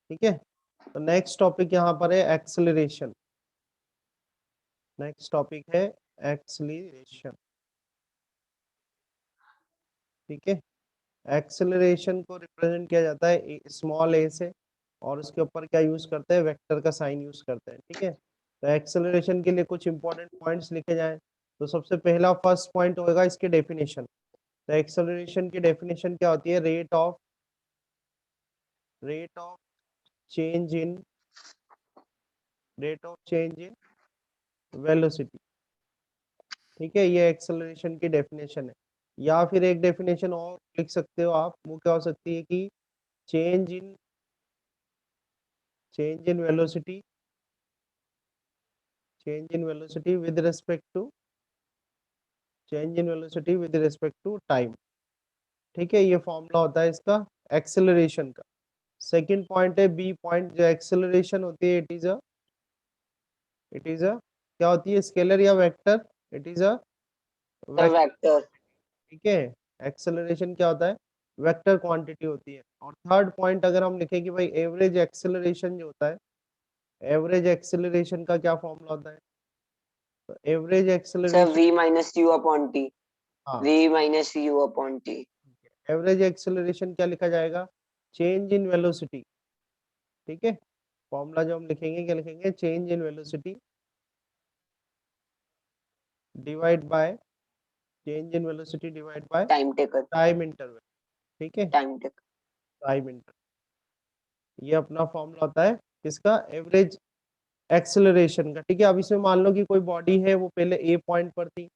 ठीक है। तो नेक्स्ट टॉपिक यहाँ पर है एक्सेलरेशन। नेक्स्ट टॉपिक है एक्सेलरेशन। ठीक है। एक्सेलरेशन को रिप्रेजेंट किया जाता है स्मॉल ए से, और उसके ऊपर क्या यूज करते हैं, वेक्टर का साइन यूज करते हैं। ठीक है। तो एक्सेलरेशन के लिए कुछ इंपॉर्टेंट पॉइंट्स लिखे जाएं, तो सबसे पहला फर्स्ट पॉइंट होगा इसकी डेफिनेशन। तो एक्सेलरेशन की डेफिनेशन क्या होती है, rate of change in rate of change in velocity. ठीक है, ये एक्सेलरेशन की डेफिनेशन है। या फिर एक डेफिनेशन और लिख सकते हो आप, वो क्या हो सकती है कि change in velocity, change in velocity with respect to time. ठीक है, ये फॉर्मूला होता है इसका एक्सेलरेशन का। सेकंड पॉइंट है बी पॉइंट, जो एक्सेलरेशन होती है इट इज अ क्या होती है, स्केलर या vector, it is a vector. Vector. ठीक है, एक्सेलरेशन क्या होता है, वेक्टर क्वांटिटी होती है। और थर्ड पॉइंट अगर हम लिखें कि भाई एवरेज एक्सेलरेशन जो होता है, एवरेज एक्सेलरेशन का क्या फॉर्मूला होता है, तो average sir acceleration, v minus you upon T, हाँ, v minus you upon T. Average acceleration क्या लिखा जाएगा, चेंज इन वेलोसिटी। ठीक है, फॉर्मूला जो हम लिखेंगे क्या लिखेंगे, change in velocity divide by time taker. Time interval. ठीक है, टाइम टेकर। टाइम इंटरवल, ये अपना फॉर्मूला होता है किसका, एवरेज एक्सेलरेशन का। ठीक है, अब इसमें मान लो कि कोई बॉडी है, वो पहले ए पॉइंट पर थी,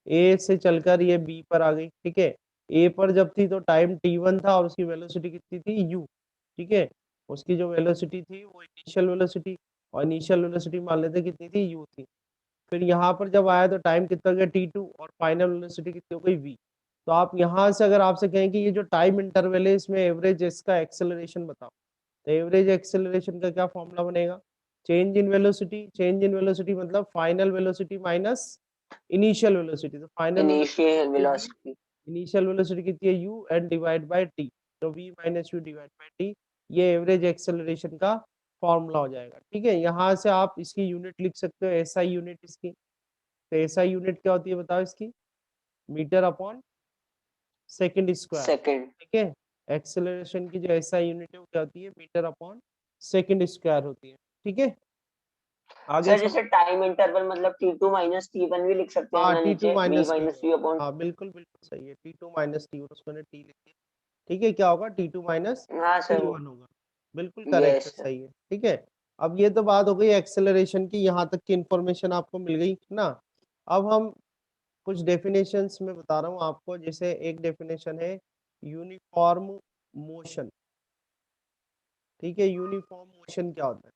ए से चलकर ये बी पर आ गई। ठीक है, ए पर जब थी तो टाइम t1 था, और उसकी वेलोसिटी कितनी थी, u। ठीक है, उसकी जो वेलोसिटी थी वो इनिशियल वेलोसिटी, और इनिशियल वेलोसिटी मान लेते कितनी थी, u थी। फिर यहाँ पर जब आया तो टाइम कितना गया, t2, और फाइनल वेलोसिटी कितनी हो गई, v। तो आप यहाँ से अगर आपसे कहें कि ये जो टाइम इंटरवल है, इसमें एवरेज इसका एक्सेलरेशन बताओ, तो एवरेज एक्सेलरेशन का क्या फॉर्मूला बनेगा, चेंज इन वेलोसिटी मतलब final velocity minus initial velocity. तो final initial velocity v, velocity. Initial velocity कितनी है, u, and divide by t। तो v minus u divide by t, ये एवरेज एक्सेलरेशन का फॉर्मूला हो जाएगा। ठीक है, यहाँ से आप इसकी यूनिट लिख सकते हो, एसआई यूनिट इसकी। तो एसआई यूनिट क्या होती है बताओ इसकी, metre upon second square. Second. ठीक है, एक्सेलरेशन की जो एसआई यूनिट है वो क्या होती है, मीटर अपॉन सेकंड स्क्वायर होती है। ठीक है, आगे सर समझ। जैसे टाइम इंटरवल मतलब t2 माइनस t1 भी लिख सकते हैं हाँ, ना, टी टू नीचे v minus T minus one, you upon. हाँ बिल्कुल बिल्कुल सही है, t2 माइनस टी वन, उसको टी लिख दिया। ठीक है, क्या होगा, t2 माइनस हाँ सर वो। t1 होगा। बिल्कुल करेक्ट है, यस सर। सही है। ठीक है, अब ये तो बात हो गई एक्सेलरेशन की, यहाँ तक की इंफॉर्मेशन आपको मिल गई ना। अब हम कुछ डेफिनेशंस में बता रहा हूँ आपको, जैसे एक डेफिनेशन है यूनिफॉर्म मोशन। ठीक है, यूनिफॉर्म मोशन क्या होता है,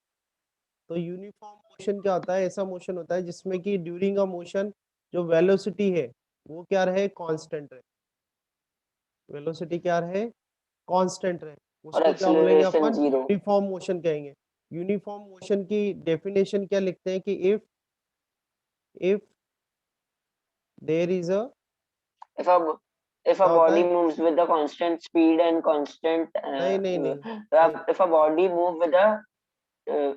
तो यूनिफॉर्म मोशन क्या होता है, ऐसा मोशन होता है जिसमें कि ड्यूरिंग अ मोशन जो वेलोसिटी है वो क्या रहे, कांस्टेंट रहे। वेलोसिटी क्या रहे, कांस्टेंट रहे, और उसको क्या बोलेंगे एक्सेलरेशन अपन, जीरो। यूनिफॉर्म मोशन कहेंगे। यूनिफॉर्म मोशन की डेफिनेशन क्या लिखते हैं कि if there is a, if a if a क्या होता body है, moves with a constant speed and constant नहीं नहीं नहीं नहीं, if a body move with a uh,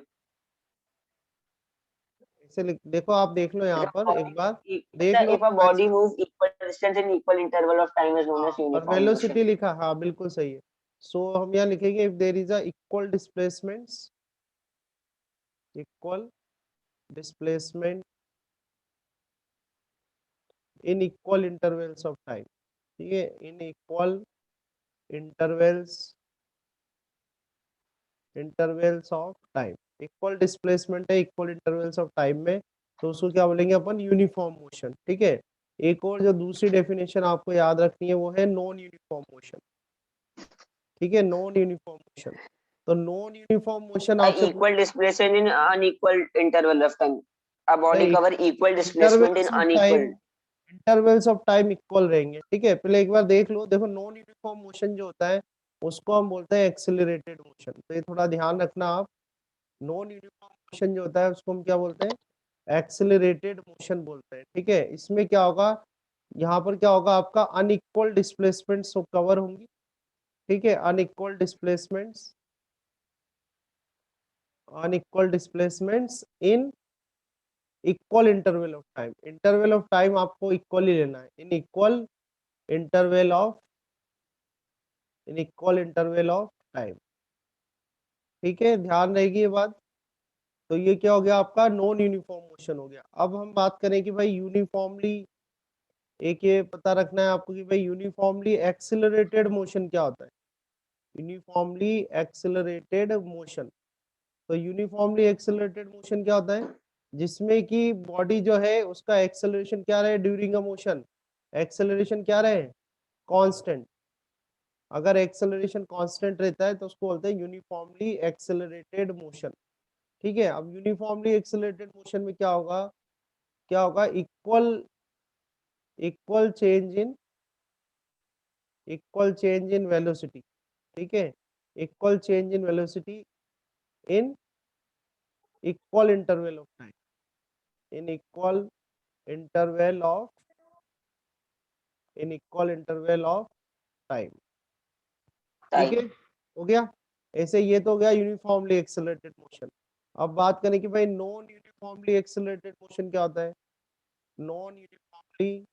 इसे देखो, आप देख लो if यहाँ a पर एक body बार, देख मतलब लो if a मैं body move equal distance in equal interval of time is known हाँ, as और uniform motion. वेलोसिटी लिखा, हाँ बिल्कुल सही है। सो हम यहाँ लिखेंगे if there is a equal displacement in equal intervals of time. ठीक है, in equal intervals intervals of time, equal displacement है इक्वल इंटरवल्स ऑफ टाइम में, तो उसको क्या बोलेंगे अपन, यूनिफॉर्म मोशन। ठीक है, एक और जो दूसरी डेफिनेशन आपको याद रखनी है वो है नॉन यूनिफॉर्म मोशन। ठीक है, नॉन यूनिफॉर्म मोशन, तो नॉन यूनिफॉर्म मोशन आपसे Equal displacement in unequal interval of time. A body नहीं, cover equal displacement in intervals of time, unequal. Intervals of time equal रहेंगे। ठीक है, पहले एक बार देख लो, देखो नॉन यूनिफॉर्म मोशन जो होता है उसको हम बोलते हैं एक्सेलरेटेड मोशन, तो ये थोड़ा ध्यान रखना आप। नॉन यूनिफॉर्म मोशन जो होता है उसको हम क्या बोलते हैं, एक्सेलरेटेड मोशन बोलते हैं। ठीक है, इसमें क्या होगा, यहाँ पर क्या होगा, आपका अनइक्वल डिस्प्लेसमेंट्स कवर होंगी। ठीक है, unequal displacements unequal displacements in equal interval of time. Interval of time आपको इक्वल ही लेना है, in equal interval of time. ठीक है, ध्यान रहेगी ये बात। तो ये क्या हो गया आपका, नॉन यूनिफॉर्म मोशन हो गया। अब हम बात करें कि भाई यूनिफॉर्मली, एक ये पता रखना है आपको कि भाई यूनिफॉर्मली एक्सिलरेटेड मोशन क्या होता है। यूनिफॉर्मली एक्सिलरेटेड मोशन, तो यूनिफॉर्मली एक्सिलरेटेड मोशन क्या होता है, जिसमें कि बॉडी जो है उसका एक्सेलरेशन क्या रहे ड्यूरिंग अ मोशन, एक्सेलरेशन क्या रहे, कांस्टेंट। अगर एक्सेलरेशन कांस्टेंट रहता है तो उसको बोलते हैं यूनिफॉर्मली एक्सेलरेटेड मोशन। ठीक है, अब यूनिफॉर्मली एक्सेलरेटेड मोशन में क्या होगा, इक्वल चेंज इन वेलोसिटी। ठीक है, equal change in velocity in equal interval of time, in equal interval of time. ठीक है, हो गया। ऐसे ये तो हो गया यूनिफॉर्मली एक्सेलरेटेड मोशन। अब बात करें कि भाई नॉन यूनिफॉर्मली एक्सेलरेटेड मोशन क्या होता है। Non uniformly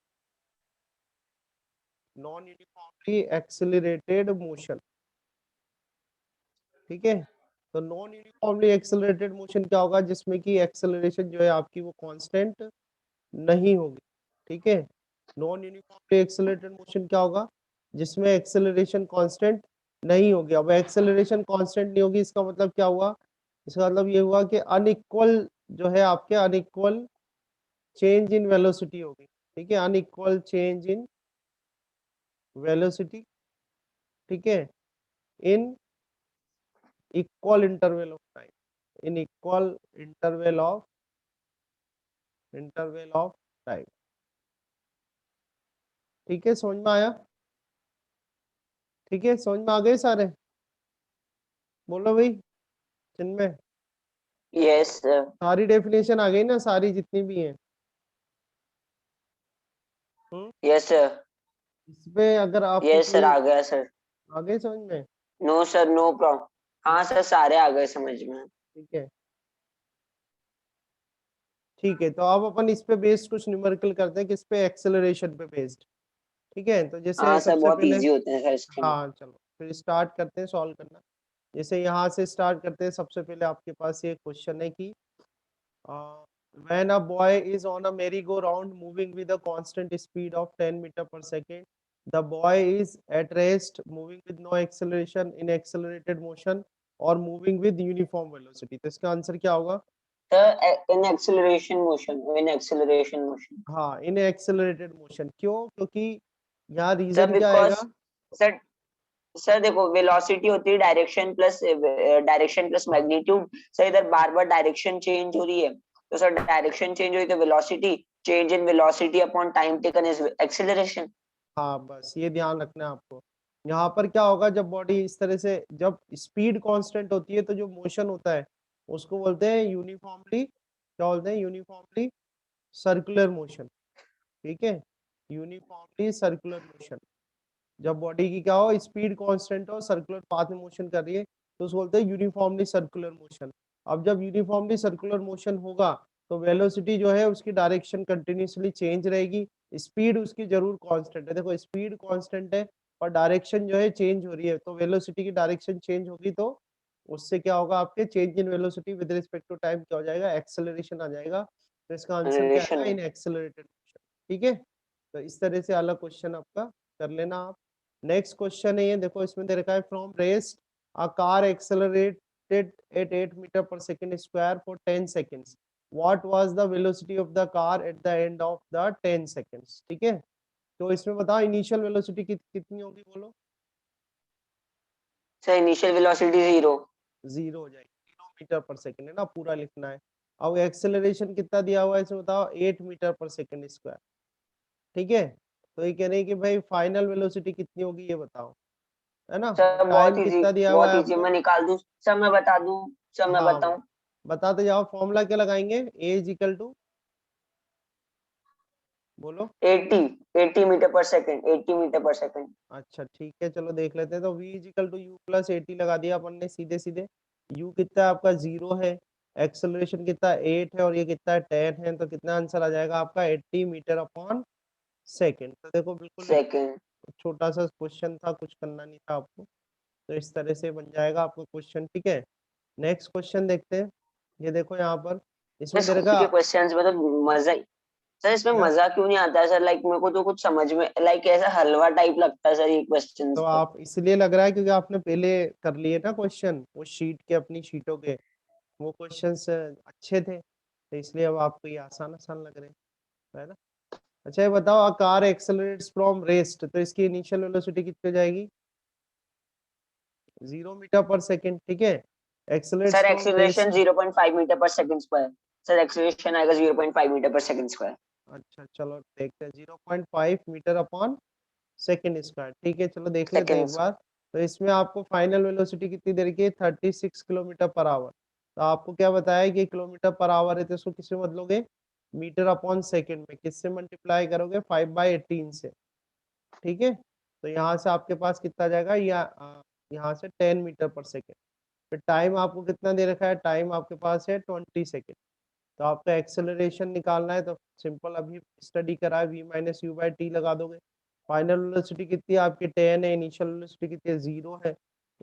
accelerated motion. ठीक है, तो नॉन यूनिफॉर्मली एक्सेलरेटेड मोशन क्या होगा, जिसमें कि एक्सेलरेशन जो है आपकी वो कांस्टेंट नहीं होगी। ठीक है, नॉन यूनिफॉर्मली एक्सेलरेटेड मोशन क्या होगा, जिसमें एक्सेलरेशन कांस्टेंट नहीं होगी। अब एक्सेलरेशन कांस्टेंट नहीं होगी, इसका मतलब क्या हुआ, इसका मतलब ये हुआ कि अनइक्वल जो है आपके अनइक्वल चेंज इन वेलोसिटी होगी। ठीक है, अनइक्वल चेंज इन वेलोसिटी। ठीक है, in equal interval of time, in equal interval of time. ठीक है, समझ में आया। ठीक है, समझ में आ गए सारे, बोलो भाई जिनमें यस सर। सारी डेफिनेशन आ गई ना, सारी जितनी भी हैं। Yes sir. इसमें अगर आपको यस सर, कोई आ गया सर। आ गए समझ में। No sir, no problem. हाँ सर, सारे आ गए समझ में। ठीक है, ठीक है, तो अब अपन इस पे बेस्ड कुछ न्यूमेरिकल करते हैं, किस पे, एक्सेलरेशन पे बेस्ड। ठीक है, तो जैसे हाँ सर, सबसे बहुत पहले, इजी होते हैं सर इसके में। हाँ चलो फिर स्टार्ट करते हैं सॉल्व करना। जैसे यहाँ से स्टार्ट करते हैं, सबसे पहले आपके पास ये क्वेश्चन है कि when a boy is on a merry-go-round moving with a constant speed of 10 meter per second, the boy is at rest moving with no acceleration, in accelerated motion और moving with uniform velocity। तो इसका answer क्या होगा, sir, इन acceleration motion, इन acceleration motion. हाँ इन accelerated motion. क्यों, क्योंकि यहाँ sir reason क्या बिकॉज, आएगा, सर सर देखो, वेलोसिटी होती है डायरेक्शन प्लस मैग्नीट्यूड। सर इधर बार बार डायरेक्शन चेंज हो रही है, तो सर डायरेक्शन चेंज हुई तो velocity, change in velocity upon time taken is acceleration. हाँ बस ये ध्यान रखना है आपको। यहाँ पर क्या होगा, जब बॉडी इस तरह से, जब स्पीड कांस्टेंट होती है तो जो मोशन होता है उसको बोलते हैं यूनिफॉर्मली, क्या बोलते हैं, यूनिफॉर्मली सर्कुलर मोशन। ठीक है, यूनिफॉर्मली सर्कुलर मोशन। जब बॉडी की क्या हो, स्पीड कांस्टेंट हो, सर्कुलर पाथ में मोशन कर रही है, तो उसको बोलते हैं यूनिफॉर्मली सर्कुलर मोशन। अब जब यूनिफॉर्मली सर्कुलर मोशन होगा तो वेलोसिटी जो है उसकी डायरेक्शन कंटिन्यूसली चेंज रहेगी, स्पीड उसकी जरूर कांस्टेंट है। देखो स्पीड कांस्टेंट है और डायरेक्शन जो है चेंज हो रही है, तो वेलोसिटी की डायरेक्शन चेंज होगी, तो उससे क्या होगा, आपके change in velocity with respect to time क्या हो जाएगा, एक्सेलरेशन आ जाएगा। तो इसका आंसर क्या एक्सेलरेशन आएगा, है। इन एक्सेलरेटेड मोशन। ठीक है, तो इस तरह से अलग क्वेश्चन आपका कर लेना आप। नेक्स्ट क्वेश्चन है ये, देखो इसमें दे रखा है, from rest a car accelerated at 8 metre per second square for 10 seconds, what was the velocity of the car at the end of the 10 seconds. ठीक है, तो इसमें बताओ इनिशियल वेलोसिटी कितनी होगी, बोलो। Sir initial velocity 0। जीरो हो जाएगी, किलोमीटर पर सेकंड है ना, पूरा लिखना है। अब एक्सेलरेशन कितना दिया हुआ है इसमें बताओ, 8 मीटर पर सेकंड स्क्वायर। ठीक है, तो ये कह रहे हैं कि भाई फाइनल वेलोसिटी कितनी होगी ये बताओ, है ना, और सर टाइम बहुत इजी, कितना दिया हुआ बहुत है इजी, आपको। मैं निकाल दूं? सर मैं बता दूं? सर मैं हाँ बताऊं? बताते जाओ, फॉर्मूला क्या लगाएंगे, ए इज इक्वल टू, बोलो। 80, 80 metre per second, 80 metre per second. अच्छा ठीक है, चलो देख लेते हैं, तो v is equal to u plus 80 लगा दिया अपन ने सीधे सीधे। यू कितना आपका 0 है, एक्सेलरेशन कितना 8 है और ये कितना 10 है, तो कितना आंसर आ जाएगा आपका 80 मीटर अपॉन सेकेंड। तो देखो बिल्कुल सेकंड। छोटा सा क्वेश्चन था, कुछ करना नहीं था आपको, तो इस तरह से बन जाएगा आपका क्वेश्चन। ठीक है, नेक्स्ट क्वेश्चन देखते हैं। ये देखो यहाँ पर इसमें दे स्कूल रखा के क्वेश्चंस में तो मजा ही, सर इसमें क्या, मजा क्यों नहीं आता है सर? लाइक मेरे को तो कुछ समझ में, लाइक ऐसा हलवा टाइप लगता है सर ये तो क्वेश्चंस तो। आप इसलिए लग रहा है क्योंकि आपने पहले कर लिए ना क्वेश्चन वो शीट के, अपनी शीटों के, वो क्वेश्चंस अच्छे थे, तो इसलिए अब आपको ये आसान आसान लग रहे हैं, है ना। अच्छा ये बताओ, a car accelerates from rest, तो इसकी इनिशियल वेलोसिटी कितनी हो जाएगी? 0 मीटर पर सेकेंड। ठीक है, accelerates sir from acceleration rest. 0.5 metre per second square. Sir acceleration आएगा 0.5 मीटर पर सेकंड स्क्वायर। अच्छा चलो देखते हैं, 0.5 मीटर अपॉन सेकेंड स्क्वायर। ठीक है चलो देख लेते हैं सेकंड। एक बार। तो इसमें आपको फाइनल वेलोसिटी कितनी दे रखी है? 36 किलोमीटर पर आवर। तो आपको क्या बताया कि किलोमीटर पर आवर है, तो इसको किससे बदलोगे? मीटर अपॉन सेकेंड में। किससे मल्टीप्लाई करोगे? 5/18 से। ठीक है, तो यहाँ से आपके पास कितना आ जाएगा, यहाँ से 10 मीटर पर सेकेंड। फिर टाइम आपको कितना दे रखा है? टाइम आपके पास है 20 सेकेंड। तो आपका एक्सेलरेशन निकालना है, तो सिंपल अभी स्टडी करा है, v-u/t लगा दोगे। फाइनल वेलोसिटी कितनी है आपकी? 10 है, इनिशियल वेलोसिटी कितनी है? 0 है,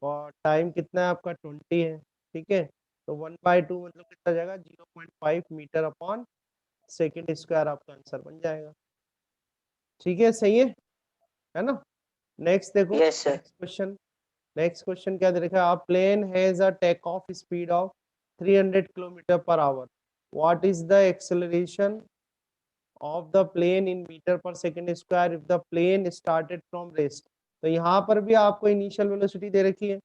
और टाइम कितना है आपका? 20 है। ठीक है, तो 1/2 मतलब कितना जाएगा? 0.5 मीटर अपॉन सेकेंड स्क्वायर आपका आंसर बन जाएगा। ठीक है, सही है ना। नेक्स्ट देखो, yes sir. Next question. Next question क्या दे रखा है? आप plane has a take off speed of 300 kilometre per hour, what is the acceleration of the plane in meter per second square if the plane started from rest। तो यहाँ पर भी आपको इनिशियल वेलोसिटी दे रखी है।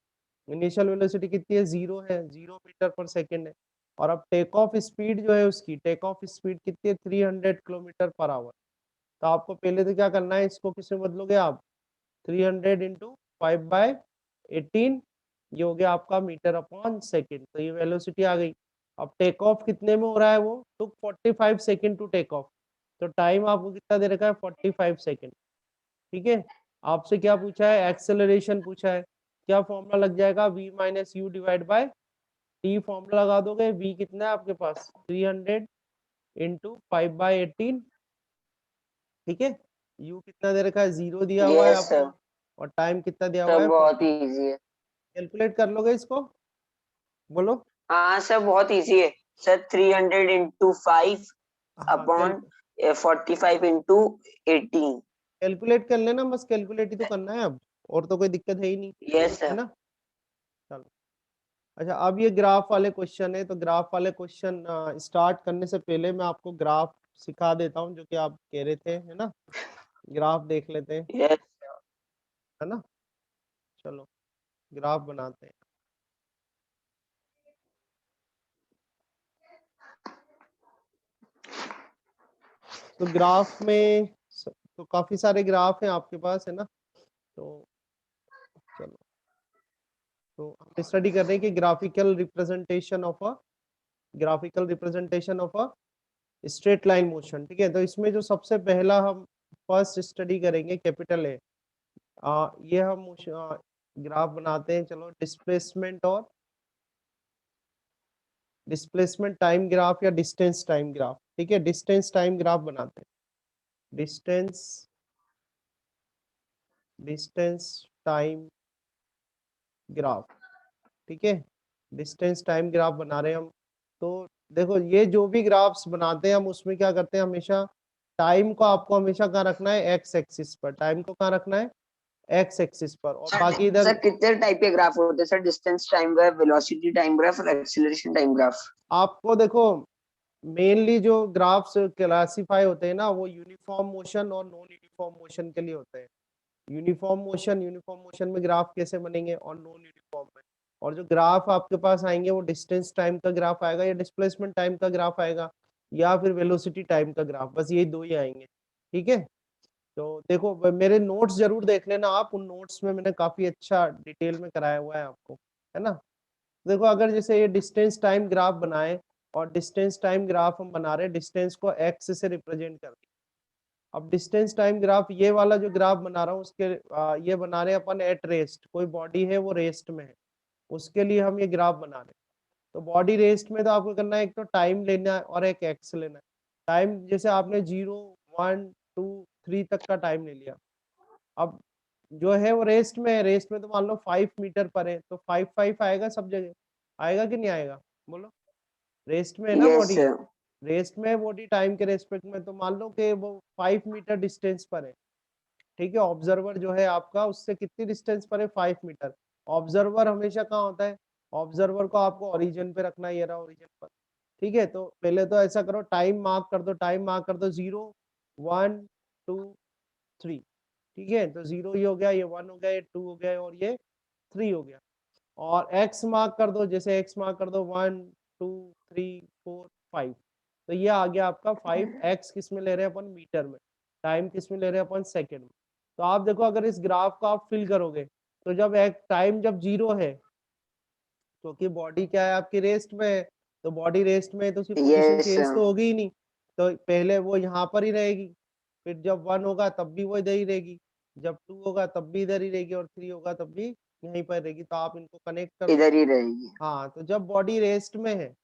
इनिशियल वेलोसिटी कितनी है? 0 है, 0 मीटर पर सेकेंड है। और अब टेक ऑफ स्पीड जो है, उसकी टेक ऑफ स्पीड कितनी है? 300 किलोमीटर पर आवर। तो आपको पहले तो क्या करना है, इसको किससे बदलोगे आप? 300 इंटू 5/18, ये हो गया आपका मीटर अपॉन सेकेंड। तो ये वेलोसिटी आ गई। अब टेक ऑफ कितने में हो रहा है? वो टुक 45 सेकेंड टू टेक ऑफ। तो टाइम आपको कितना दे रखा है? 45 सेकेंड। ठीक है, आपसे क्या पूछा है? एक्सेलरेशन पूछा है। क्या फॉर्मूला लग जाएगा? v-u/t फॉर्मूला लगा दोगे। v कितना है आपके पास? 300 इंटू 5/18। ठीक है, u कितना दे रखा है? 0 दिया हुआ है यस सर। आपको, और टाइम कितना दिया हुआ सर है? बहुत 40। ही इजी है। कैलकुलेट कर लोगे इसको? बोलो। हाँ सर बहुत इजी है। सर 300 इंटू 5 हाँ अपॉन 45 इंटू 18। कैलकुलेट कर लेना, बस कैलकुलेट ही तो करना है अब, और तो कोई दिक्कत है ही नहीं, यस है सर। ना। चलो, अच्छा अब ये ग्राफ वाले क्वेश्चन है, तो ग्राफ वाले क्वेश्चन स्टार्ट करने से पहले मैं आपको ग्राफ सिखा देता हूँ, जो कि आप कह रहे थे, है ना। ग्राफ देख लेते हैं, यस। है ना। चलो ग्राफ बनाते हैं। तो ग्राफ में तो काफी सारे ग्राफ हैं आपके पास, है ना। तो चलो, तो हम स्टडी कर रहे हैं कि graphical representation of a straight line motion. ठीक है, तो इसमें जो सबसे पहला हम फर्स्ट स्टडी करेंगे, कैपिटल है, ये हम ग्राफ बनाते हैं। चलो, डिस्प्लेसमेंट टाइम ग्राफ या डिस्टेंस टाइम ग्राफ। ठीक है, डिस्टेंस टाइम ग्राफ बनाते हैं। Distance time graph. ठीक है, डिस्टेंस टाइम ग्राफ बना रहे हैं हम। तो देखो, ये जो भी ग्राफ्स बनाते हैं हम, उसमें क्या करते हैं, हमेशा टाइम को आपको हमेशा कहाँ रखना है? एक्स एक्सिस पर। टाइम को कहाँ रखना है? एक्स एक्सिस पर, और बाकी सर इधर सर कितने टाइप के ग्राफ होते हैं sir? Distance time graph, velocity time graph और एक्सीलरेशन टाइम ग्राफ। आपको देखो, मेनली जो ग्राफ्स क्लासिफाई होते हैं ना, वो यूनिफॉर्म मोशन और नॉन यूनिफॉर्म मोशन के लिए होते हैं। यूनिफॉर्म मोशन में ग्राफ कैसे बनेंगे, और नॉन यूनिफॉर्म में। और जो ग्राफ आपके पास आएंगे, वो डिस्टेंस टाइम का ग्राफ आएगा, या डिस्प्लेसमेंट टाइम का ग्राफ आएगा, या फिर वेलोसिटी टाइम का ग्राफ। बस ये दो ही आएंगे। ठीक है, तो देखो मेरे नोट्स जरूर देख लेना आप, उन नोट्स में मैंने काफी अच्छा डिटेल में कराया हुआ है आपको, है ना। देखो, अगर जैसे ये डिस्टेंस टाइम ग्राफ बनाए, और डिस्टेंस टाइम ग्राफ हम बना रहे हैं, डिस्टेंस को एक्स से रिप्रेजेंट कर रहे हैं। अब डिस्टेंस टाइम ग्राफ, ये वाला जो ग्राफ बना रहा हूँ, उसके ये बना रहे हैं अपन एट रेस्ट। कोई बॉडी है, वो रेस्ट में है। उसके लिए हम ये ग्राफ बना रहे हैं। तो बॉडी रेस्ट में तो आपको करना है, एक तो टाइम लेना है और एक एक्स लेना है। टाइम जैसे आपने 0, 1, 2, 3 तक का टाइम ले लिया। अब जो है वो रेस्ट में है, रेस्ट में तो मान लो 5 मीटर पर है, तो 5 5 आएगा सब जगह, आएगा कि नहीं आएगा बोलो? रेस्ट में है ना यस बॉडी, सर। रेस्ट में बॉडी टाइम के रेस्पेक्ट में, तो मान लो कि वो 5 मीटर डिस्टेंस पर है। ठीक है, ऑब्जर्वर जो है आपका उससे कितनी डिस्टेंस पर है? 5 मीटर। ऑब्जर्वर हमेशा कहाँ होता है? ऑब्जर्वर को आपको ओरिजिन पे रखना है, ये रहा ओरिजिन पर। ठीक है, तो पहले तो ऐसा करो, टाइम मार्क कर दो, टाइम मार्क कर दो 0, 1, 2, 3। ठीक है, तो 0 ये हो गया, ये 1 हो गया, ये 2 हो गया और ये 3 हो गया। और एक्स मार्क कर दो, जैसे एक्स मार्क कर दो 1, 2, 3, 4, 5। तो ये आ गया आपका 5। एक्स किस में ले रहे हैं अपन? मीटर में। टाइम किस में ले रहे हैं अपन? सेकंड में। तो आप देखो, अगर इस ग्राफ को आप फिल करोगे, तो जब एक टाइम जब 0 है, क्योंकि बॉडी क्या है आपकी? रेस्ट में है, तो बॉडी रेस्ट में है तो उसकी पोजीशन यस चेंज सर। तो होगी ही नहीं। तो पहले वो यहाँ पर ही रहेगी, फिर जब 1 होगा तब भी वो इधर ही रहेगी, जब 2 होगा तब भी इधर ही रहेगी, और 3 होगा तब भी यहीं पर रहेगी। तो आप इनको कनेक्ट कर दो। इधर ही रहेगी। हाँ, तो जब बॉडी रेस्ट में है,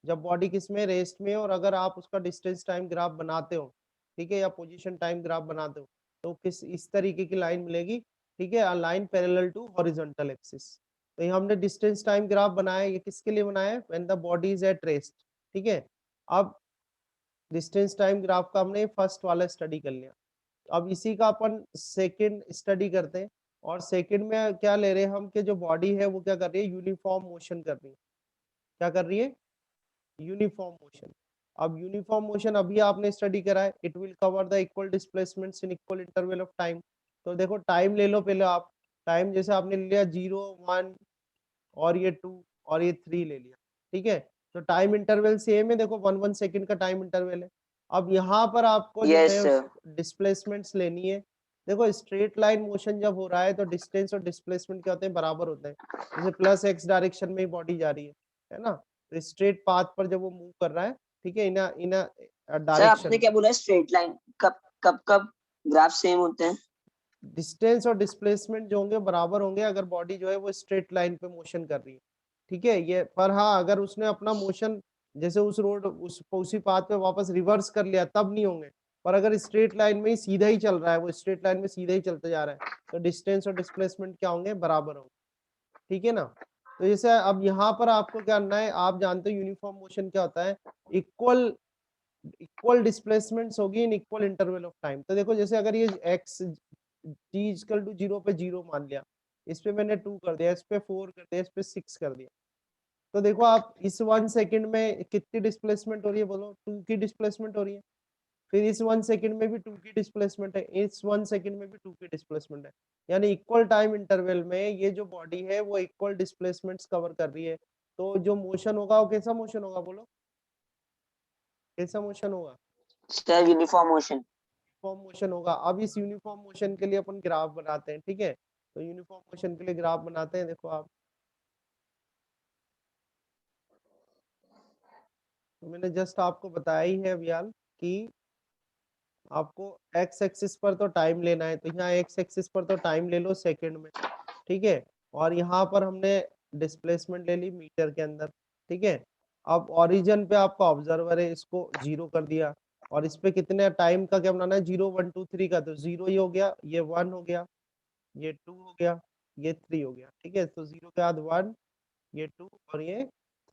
जब बॉडी किस में? रेस्ट में है, और अगर आप उसका डिस्टेंस टाइम ग्राफ बनाते हो, ठीक है, या पोजीशन टाइम ग्राफ बनाते हो, तो किस इस तरीके की लाइन मिलेगी। ठीक है, line parallel to horizontal axis. तो ये हमने डिस्टेंस टाइम ग्राफ बनाया है, ये किसके लिए बनाया है? When the body is at rest. ठीक है, अब डिस्टेंस टाइम ग्राफ का हमने फर्स्ट वाला स्टडी कर लिया। अब इसी का अपन सेकंड स्टडी करते हैं। और सेकंड में क्या ले रहे हैं हम, कि जो बॉडी है वो क्या कर रही है? यूनिफॉर्म मोशन कर रही है। क्या कर रही है? Uniform motion. अब यूनिफॉर्म मोशन अभी आपने स्टडी करा है, it will cover the equal displacements in equal interval of time. तो देखो टाइम ले लो पहले आप। टाइम जैसे आपने ले लिया 0, 1 और ये 2 और ये 3 ले लिया। ठीक है, तो टाइम इंटरवल सेम है, देखो 1 1 सेकंड का टाइम इंटरवल है। अब यहाँ पर आपको जो यस है सर। डिस्प्लेसमेंट्स लेनी है। देखो स्ट्रेट लाइन मोशन जब हो रहा है तो डिस्टेंस और डिस्प्लेसमेंट क्या होते हैं? बराबर होते हैं। जैसे प्लस एक्स डायरेक्शन में ही बॉडी जा रही है ना? तो स्ट्रेट पाथ पर जब वो मूव कर रहा है, ठीक है, इन सर आपने डायरेक्शन, क्या बोला? स्ट्रेट लाइन कब कब कब ग्राफ सेम होते हैं? डिस्टेंस और डिस्प्लेसमेंट जो होंगे बराबर होंगे अगर बॉडी जो है वो स्ट्रेट लाइन पे मोशन कर रही है। ठीक है, ये पर हाँ, अगर उसने अपना मोशन जैसे उस रोड उसी पाथ पे वापस रिवर्स कर लिया तब नहीं होंगे। पर अगर स्ट्रेट लाइन में ही सीधा ही चल रहा है, वो स्ट्रेट लाइन में सीधा ही चलते जा रहा है, तो डिस्टेंस और डिस्प्लेसमेंट क्या होंगे? बराबर होंगे। ठीक है ना? तो जैसे अब यहाँ पर आपको क्या करना है, आप जानते हो यूनिफॉर्म मोशन क्या होता है? इक्वल इक्वल डिस्प्लेसमेंट्स होगी in equal interval of time. तो देखो जैसे अगर ये एक्स टी इक्वल टू 0 पे 0 मान लिया, इस पे मैंने 2 कर दिया, इस पे 4 कर दिया, इस पे 6 कर दिया, तो देखो आप इस 1 सेकंड में कितनी डिस्प्लेसमेंट हो रही है? बोलो 2 की डिस्प्लेसमेंट हो रही है। फिर इस 1 सेकंड में भी 2 की डिस्प्लेसमेंट है, इस 1 सेकंड में भी 2 की डिस्प्लेसमेंट है। यानी इक्वल टाइम इंटरवल में ये जो बॉडी है वो इक्वल डिस्प्लेसमेंट्स कवर कर रही है। तो जो मोशन होगा वो कैसा मोशन होगा? बोलो कैसा मोशन होगा? Sir uniform motion. Uniform motion होगा। अब इस यूनिफॉर्म मोशन के लिए अपन ग्राफ बनाते हैं। ठीक है, तो यूनिफॉर्म मोशन के लिए ग्राफ बनाते हैं। देखो आप, तो मैंने जस्ट आपको बताया ही है अभियान कि आपको एक्स एक्सिस पर तो टाइम लेना है, तो यहाँ एक्स एक्सिस पर तो टाइम ले लो सेकंड में। ठीक है, और यहाँ पर हमने डिस्प्लेसमेंट ले ली मीटर के अंदर। ठीक है, अब ओरिजिन पे आपका ऑब्जर्वर है, इसको 0 कर दिया, और इस पे कितने टाइम का क्या बनाना है? 0 1 2 3 का, तो 0 ये हो गया, ये 1 हो गया, ये 2 हो गया, ये 3 हो गया। ठीक है, तो 0 के बाद 1, ये 2 और ये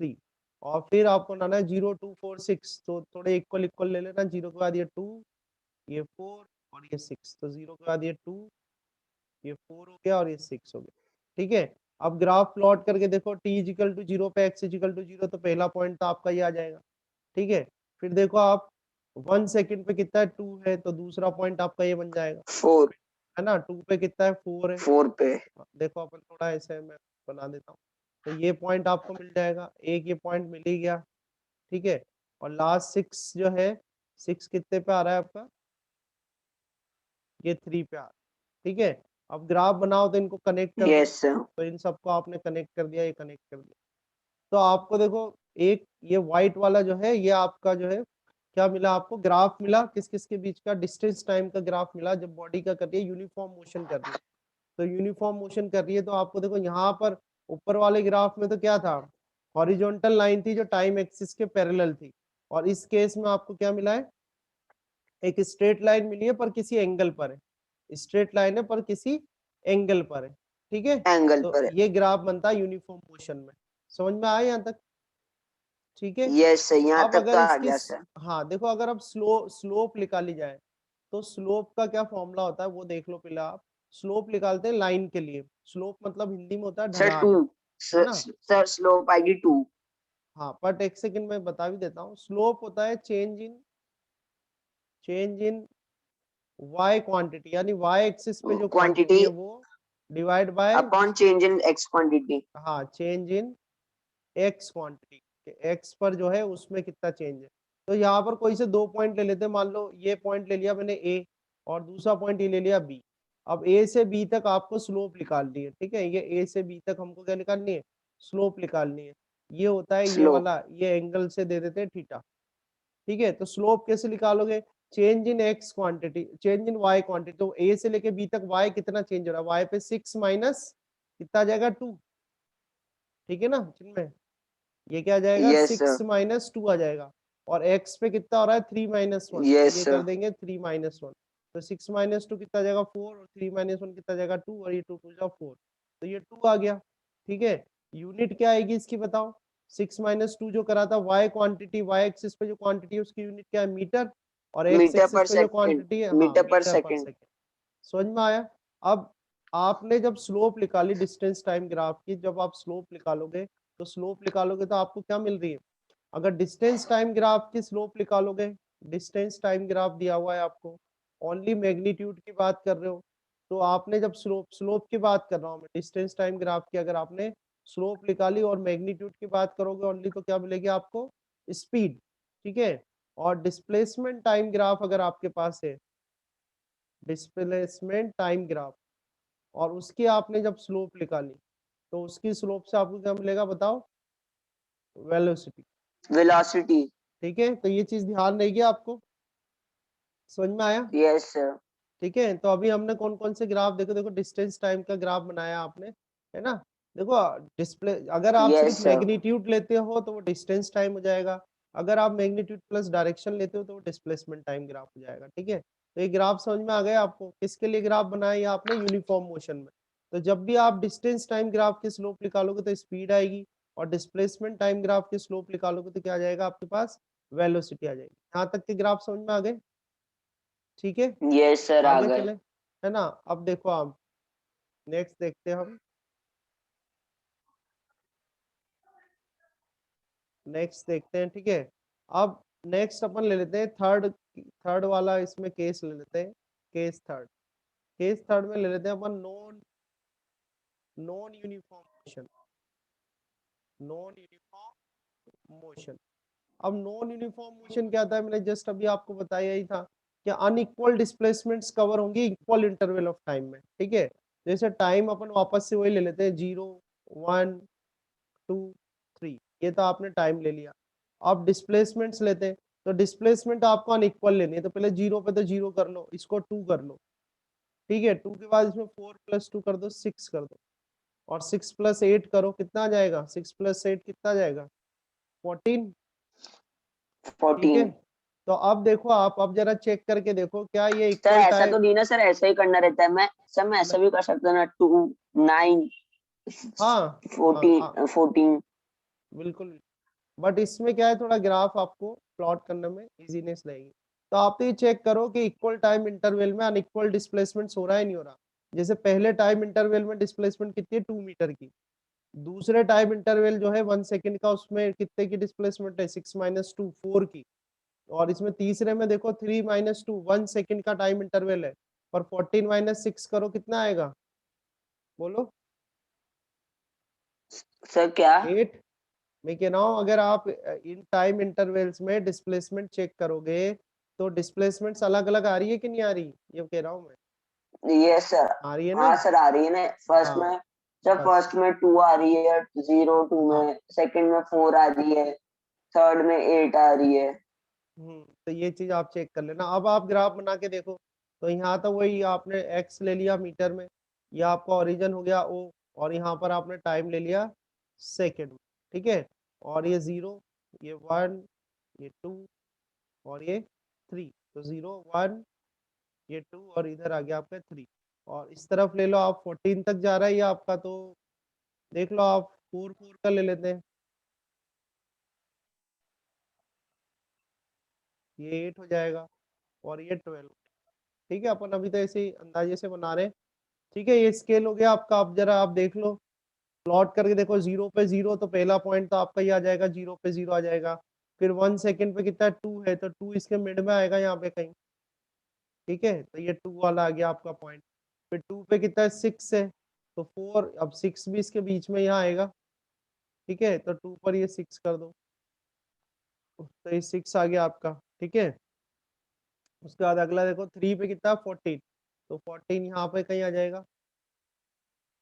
3। और फिर आपको लाना है 0 2 4 6, तो थोड़े इक्वल इक्वल ले लेना। 0 के बाद ये 2, ये 4 और ये 6, तो 0 के बाद ये 2, ये 4 हो गया और ये 6 हो गया। ठीक है, अब ग्राफ प्लॉट करके देखो, t इजिकल टू 0 पे x इजिकल टू 0, तो पहला पॉइंट तो आपका ये आ जाएगा। ठीक है, फिर देखो आप 1 सेकंड पे कितना है? 2 है, तो दूसरा पॉइंट आपका ये बन जाएगा, 4। है ना? 2 पे कितना है? 4 है। 4 पे। देखो अपन थोड़ा ऐसे मैं बना देता हूँ, तो ये पॉइंट आपको मिल जाएगा, एक ये पॉइंट मिल ही गया। ठीक है, और लास्ट 6 जो है, 6 कितने पे आ रहा है आपका? ये 3 पे आ रहा है। ठीक है, अब ग्राफ बनाओ तो इनको कनेक्ट कर दो। Yes sir. तो इन सबको आपने कनेक्ट कर दिया, ये कनेक्ट कर दिया, तो आपको देखो एक ये व्हाइट वाला जो है ये आपका जो है क्या मिला आपको? ग्राफ मिला, किस किस के बीच का? डिस्टेंस टाइम का ग्राफ मिला, जब बॉडी का कर रही है यूनिफॉर्म मोशन कर रही है। तो यूनिफॉर्म मोशन कर रही है, तो आपको देखो यहाँ पर ऊपर वाले ग्राफ में तो क्या था, हॉरिजॉन्टल लाइन थी जो टाइम एक्सिस के पैरेलल थी, और इस केस में आपको क्या मिला है, एक स्ट्रेट लाइन मिली है पर किसी एंगल पर है, स्ट्रेट लाइन है पर किसी एंगल पर है, ठीक है। एंगल तो पर। ये ग्राफ बनता है यूनिफॉर्म मोशन में, समझ में आया यहाँ तक, ठीक है। यस सर, यहाँ अब तक अगर तो आ इसकी गया सर। हाँ देखो, अगर अब स्लोप निकाली जाए, तो स्लोप का क्या फॉर्मूला होता है वो देख लो पहले आप। स्लोप निकालते हैं लाइन के लिए, स्लोप मतलब हिंदी में होता है सर ढलान, टू, है ना। सर स्लोप आएगी 2। हाँ बट एक सेकंड में बता भी देता हूँ, स्लोप होता है चेंज इन वाई क्वांटिटी, यानी वाई एक्सिस पे जो क्वांटिटी क्वांटिटी है वो divide by, upon change in X quantity. हाँ change in X quantity, X पर जो है उसमें कितना चेंज है। तो यहाँ पर कोई से दो पॉइंट ले लेते हैं, मान लो ये पॉइंट ले लिया मैंने ए, और दूसरा पॉइंट ये ले लिया बी। अब ए से बी तक आपको स्लोप निकालनी है, ठीक है, ये ए से बी तक हमको क्या निकालनी है, स्लोप निकालनी है। ये होता है ये स्लोप। वाला, ये एंगल से दे देते हैं थीटा, ठीक है। तो स्लोप कैसे निकालोगे, change in X quantity, change in Y quantity, तो ए से लेके बी तक वाई कितना चेंज हो रहा है, वाई पे 6 माइनस कितना आ जाएगा 2, ठीक है ना जिनमें, ये क्या आ जाएगा यस 6 सर। माइनस 2 आ जाएगा, और x पे कितना हो रहा है 3 माइनस 1, तो यस ये कर सर। देंगे 3 माइनस 1, तो 6 माइनस 2 कितना आ जाएगा 4, और 3 माइनस 1 कितना आ जाएगा 2, और ये 2 2 जा 4, तो ये 2 आ गया, ठीक है। यूनिट क्या आएगी इसकी बताओ, 6 माइनस 2 जो करा था y क्वांटिटी, y एक्सिस पे जो क्वांटिटी है उसकी यूनिट क्या है, मीटर, और x मीटर एक्सिस पर पे जो सेकंड। क्वांटिटी है, हाँ मीटर पर मीटर पर सेकंड। सेकेंड, समझ में आया। अब आपने जब स्लोप निकाली डिस्टेंस टाइम ग्राफ की, जब आप स्लोप निकालोगे, तो स्लोप निकालोगे तो आपको क्या मिल रही है, अगर डिस्टेंस टाइम ग्राफ की स्लोप निकालोगे, डिस्टेंस टाइम ग्राफ दिया हुआ है आपको, ओनली मैग्नीट्यूड की बात कर रहे हो, तो आपने जब स्लोप की बात कर रहा हूँ मैं, डिस्टेंस टाइम ग्राफ की अगर आपने स्लोप निकाली और मैग्नीट्यूड की बात करोगे ओनली, तो क्या मिलेगी आपको, स्पीड, ठीक है। और डिस्प्लेसमेंट टाइम ग्राफ अगर आपके पास है, डिस्प्लेसमेंट टाइम ग्राफ, और उसकी आपने जब स्लोप निकाली, तो उसकी स्लोप से आपको क्या मिलेगा बताओ, वेलोसिटी, वेलोसिटी। ठीक है। तो ये चीज ध्यान रहेगी आपको, समझ में आया, यस सर। ठीक है। तो अभी हमने कौन कौन से ग्राफ देखो, देखो डिस्टेंस टाइम का ग्राफ बनाया आपने, है ना। देखो डिस्प्ले, अगर आप सिर्फ यस सर। मैग्नीट्यूड लेते हो तो वो डिस्टेंस टाइम हो जाएगा, अगर आप मैग्नीट्यूड प्लस डायरेक्शन लेते हो तो वो डिस्प्लेसमेंट टाइम ग्राफ हो जाएगा, ठीक है। तो ये ग्राफ समझ में आ गया आपको, किसके लिए ग्राफ बनाया ये आपने, यूनिफॉर्म मोशन में। तो जब भी आप डिस्टेंस टाइम ग्राफ की स्लोप निकालोगे तो स्पीड आएगी, और डिस्प्लेसमेंट टाइम ग्राफ की स्लोप निकालोगे तो क्या आ जाएगा आपके पास, वेलोसिटी आ जाएगी। यहाँ तक के ग्राफ समझ में आ गए, ठीक है। यस सर, आ आगे गए। चले, है ना। अब देखो आप, नेक्स्ट देखते हैं हम, नेक्स्ट देखते हैं, ठीक है। अब नेक्स्ट अपन ले लेते हैं थर्ड, थर्ड वाला इसमें केस ले लेते हैं, केस थर्ड, केस थर्ड में ले लेते हैं अपन non non uniform motion, non uniform motion. अब नॉन यूनिफॉर्म मोशन क्या था, मैंने जस्ट अभी आपको बताया ही था कि अनइक्वल डिस्प्लेसमेंट्स कवर होंगे इक्वल इंटरवल ऑफ टाइम में, ठीक है। जैसे टाइम अपन वापस से वही ले लेते हैं, 0 1 2 3, ये तो आपने टाइम ले लिया। आप डिस्प्लेसमेंट्स लेते हैं, तो डिस्प्लेसमेंट आपको अनइक्वल लेनी है, तो पहले 0 पे तो 0 कर लो, इसको 2 कर लो, ठीक है। 2 के बाद इसमें 4 प्लस 2 कर दो, 6 कर दो, और 6 प्लस 8 करो, कितना आ जाएगा, 6 प्लस 8 कितना आ जाएगा, 14, ठीक है। 14। तो अब देखो आप, अब जरा चेक करके देखो क्या ये सर इक्वल ऐसा तो टाइम, नहीं ना सर, ऐसा ही करना रहता है। मैं सर मैं ऐसा भी कर सकता हूँ ना, 2 9 हाँ हाँ हाँ 14 14। बिल्कुल, बट इसमें क्या है, थोड़ा ग्राफ आपको प्लॉट करने में इजीनेस लगेगी। तो आप तो ये चेक करो कि इक्वल टाइम इंटरवल में अनइक्वल डिस्प्लेसमेंट हो रहा है नहीं हो रहा। जैसे पहले टाइम इंटरवल में डिस्प्लेसमेंट कितनी है, 2 मीटर की, दूसरे टाइम इंटरवल जो है 1 सेकंड का, उसमें कितने की डिस्प्लेसमेंट है, 6 माइनस 2 4 की, और इसमें तीसरे में देखो 3 माइनस 2 1 सेकंड का टाइम इंटरवल है, पर 14 माइनस 6 करो कितना आएगा, बोलो, सर क्या? 8। मैं कह रहा हूँ अगर आप इन टाइम इंटरवल्स में डिस्प्लेसमेंट चेक करोगे, तो डिस्प्लेसमेंट्स अलग अलग आ रही है कि नहीं आ रही, ये कह रहा हूँ मैं, यस सर। आ रही है ना। हाँ सर, आ रही है ना। फर्स्ट हाँ में, जब बस, फर्स्ट में 2 आ रही है, 0 2 हाँ, में, सेकंड में 4 आ रही है, थर्ड में 8 आ रही है। तो ये चीज आप चेक कर लेना। अब आप ग्राफ बना के देखो, तो यहाँ तो वही आपने एक्स ले लिया मीटर में, ये आपका ओरिजिन हो गया ओ, और यहाँ पर आपने टाइम ले लिया सेकेंड में, ठीक है। और ये 0, ये 1, ये 2 और ये 3, तो 0 1, ये 2 और इधर आ गया आपका 3। और इस तरफ ले लो आप, 14 तक जा रहा है ये आपका, तो देख लो आप 4 4 का ले लेते हैं, ये 8 हो जाएगा और ये 12। ठीक है, अपन अभी तो ऐसे ही अंदाजे से बना रहे हैं। ठीक है, ये स्केल हो गया आपका। अब जरा आप देख लो, प्लॉट करके देखो, 0 पे 0 तो पहला पॉइंट तो आपका ये आ जाएगा, 0 पे 0 आ जाएगा। फिर 1 सेकंड पे कितना है, 2 है, तो 2 इसके मिड में आएगा यहाँ पे कहीं। ठीक है, तो ये 2 वाला आ गया आपका पॉइंट। फिर 2 पे कितना है, 6 है, तो 4, अब 6 भी इसके बीच में यहाँ आएगा। ठीक है, तो 2 पर ये 6 कर दो, तो ये 6 आ गया आपका। ठीक है, उसके बाद अगला देखो, 3 पे कितना, 14, तो 14 यहाँ पे कहीं आ जाएगा,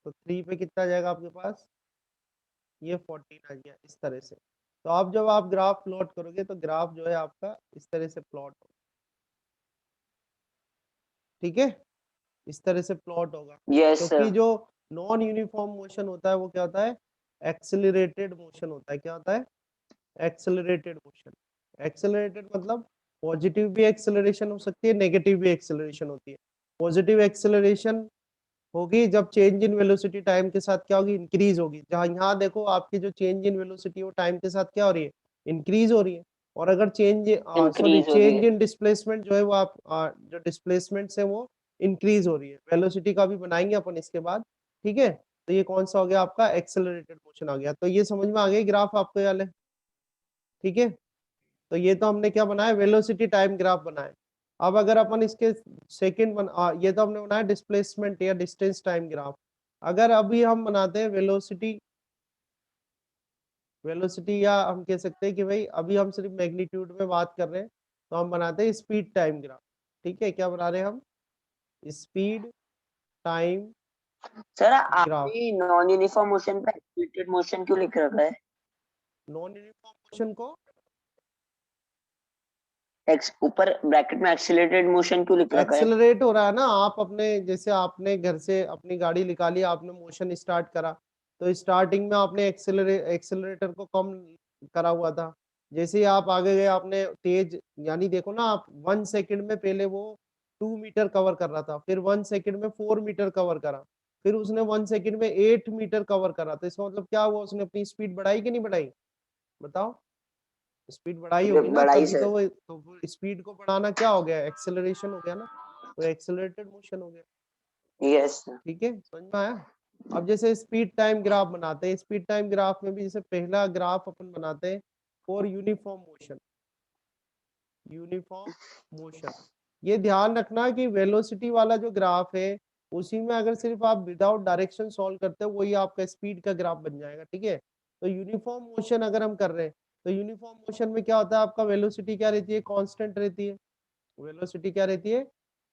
तो 3 पे कितना आ जाएगा आपके पास, ये 14 आ गया इस तरह से। तो आप जब आप ग्राफ प्लॉट करोगे तो ग्राफ जो है आपका इस तरह से प्लॉट होगा। ठीक है, इस तरह से प्लॉट होगा, यस क्योंकि सर। जो नॉन यूनिफॉर्म मोशन होता है वो क्या होता है, एक्सेलरेटेड मोशन होता है। क्या होता है, एक्सेलरेटेड मोशन। एक्सेलरेटेड मतलब पॉजिटिव भी एक्सेलरेशन हो सकती है, नेगेटिव भी एक्सेलरेशन होती है। पॉजिटिव एक्सेलरेशन होगी जब चेंज इन वेलोसिटी टाइम के साथ क्या होगी, इंक्रीज होगी। जहाँ यहाँ देखो आपकी जो चेंज इन वेलोसिटी वो टाइम के साथ क्या हो रही है, इंक्रीज हो रही है। और अगर सॉरी इंक्रीज हो रही चेंज है। इन डिस्प्लेसमेंट जो है वो आप जो डिस्प्लेसमेंट है वो इंक्रीज हो रही है। वेलोसिटी का भी बनाएंगे अपन इसके बाद। ठीक है, तो ये कौन सा हो गया आपका, एक्सेलरेटेड मोशन आ गया। तो ये समझ में आ गई ग्राफ आपको ये वाले। ठीक है, तो ये तो हमने क्या बनाया, वेलोसिटी टाइम ग्राफ बनाया। अब अगर अपन इसके ये तो हमने बनाया डिस्प्लेसमेंट या डिस्टेंस टाइम ग्राफ। अगर अभी हम बनाते हैं वेलोसिटी, या हम कह सकते हैं कि भाई अभी हम सिर्फ मैग्नीट्यूड में बात कर रहे हैं, तो हम बनाते हैं स्पीड टाइम ग्राफ। ठीक है, क्या बना रहे हैं हम, स्पीड टाइम सर ग्राफ। आपने नॉन यूनिफॉर्म मोशन पे एक्सीलरेटेड मोशन क्यों लिख रखा है? नॉन यूनिफॉर्म मोशन को एक्स ऊपर ब्रैकेट में एक्सीलरेटेड मोशन क्यों लिख रखा है? एक्सेलरेट हो रहा है ना, आप अपने जैसे आपने घर से अपनी गाड़ी निकाली, आपने मोशन स्टार्ट करा, तो स्टार्टिंग में आपने एक्सेलरेटर को कम करा हुआ था। जैसे ही आप आगे गए आपने तेज, यानी देखो ना आप 1 सेकंड में पहले वो 2 मीटर कवर कर रहा था, फिर 1 सेकंड में 4 मीटर कवर करा, फिर उसने 1 सेकंड में 8 मीटर कवर करा। तो इसका मतलब क्या हुआ, उसने अपनी स्पीड बढ़ाई कि नहीं बढ़ाई, बताओ। स्पीड बढ़ाई होगी ना, बड़ा ही तभी सर। तो वो स्पीड को बढ़ाना क्या हो गया, एक्सेलरेशन हो गया ना, तो एक्सेलरेटेड मोशन हो गया। यस। ठीक है, समझ में आया। अब जैसे स्पीड टाइम ग्राफ बनाते हैं, स्पीड टाइम ग्राफ में भी जैसे पहला ग्राफ अपन बनाते हैं for uniform motion. Uniform motion, ये ध्यान रखना कि वेलोसिटी वाला जो ग्राफ है उसी में अगर सिर्फ आप विदाउट डायरेक्शन सॉल्व करते हो वही आपका स्पीड का ग्राफ बन जाएगा। ठीक है, तो यूनिफॉर्म मोशन अगर हम कर रहे हैं, तो यूनिफॉर्म मोशन में क्या होता है, आपका वेलोसिटी क्या रहती है, कांस्टेंट रहती है। वेलोसिटी क्या रहती है,